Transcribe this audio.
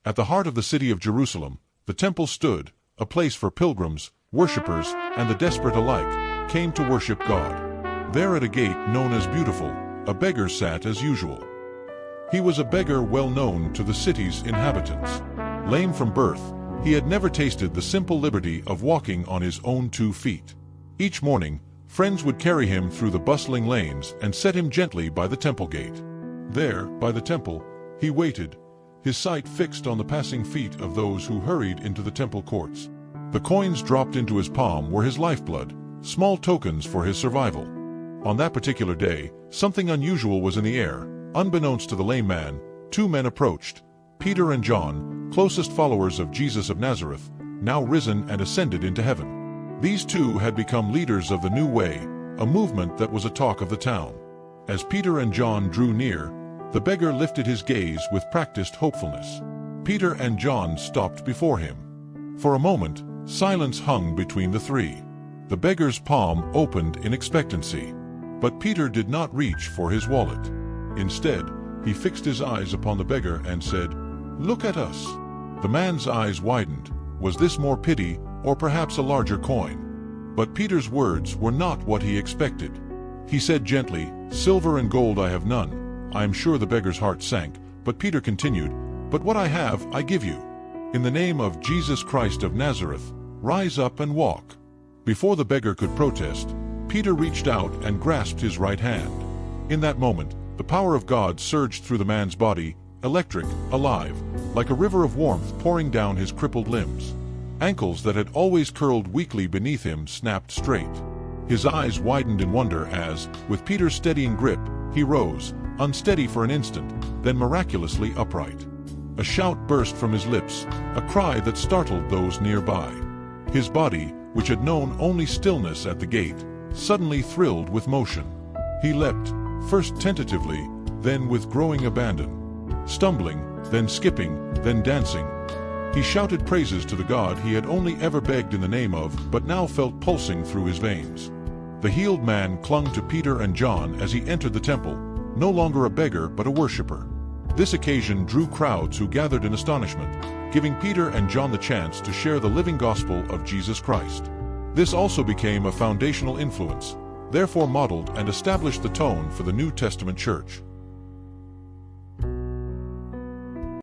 At the heart of the city of Jerusalem, the temple stood, a place for pilgrims, worshippers, and the desperate alike, came to worship God. There at a gate known as Beautiful, a beggar sat as usual. He was a beggar well known to the city's inhabitants. Lame from birth, he had never tasted the simple liberty of walking on his own 2 feet. Each morning, friends would carry him through the bustling lanes and set him gently by the temple gate. There, by the temple, he waited, his sight fixed on the passing feet of those who hurried into the temple courts. The coins dropped into his palm were his lifeblood, small tokens for his survival. On that particular day, something unusual was in the air. Unbeknownst to the lame man, 2 men approached, Peter and John, closest followers of Jesus of Nazareth, now risen and ascended into heaven. These 2 had become leaders of the New Way, a movement that was a talk of the town. As Peter and John drew near, the beggar lifted his gaze with practiced hopefulness. Peter and John stopped before him. For a moment, silence hung between the 3. The beggar's palm opened in expectancy. But Peter did not reach for his wallet. Instead, he fixed his eyes upon the beggar and said, "Look at us." The man's eyes widened. Was this more pity, or perhaps a larger coin? But Peter's words were not what he expected. He said gently, "Silver and gold I have none." I am sure the beggar's heart sank, but Peter continued, "But what I have I give you. In the name of Jesus Christ of Nazareth, rise up and walk." Before the beggar could protest, Peter reached out and grasped his right hand. In that moment, the power of God surged through the man's body, electric, alive, like a river of warmth pouring down his crippled limbs. Ankles that had always curled weakly beneath him snapped straight. His eyes widened in wonder as, with Peter's steadying grip, he rose, unsteady for an instant, then miraculously upright. A shout burst from his lips, a cry that startled those nearby. His body, which had known only stillness at the gate, suddenly thrilled with motion. He leapt, first tentatively, then with growing abandon. Stumbling, then skipping, then dancing. He shouted praises to the God he had only ever begged in the name of, but now felt pulsing through his veins. The healed man clung to Peter and John as he entered the temple, no longer a beggar but a worshipper. This occasion drew crowds who gathered in astonishment, giving Peter and John the chance to share the living gospel of Jesus Christ. This also became a foundational influence, therefore modeled and established the tone for the New Testament church.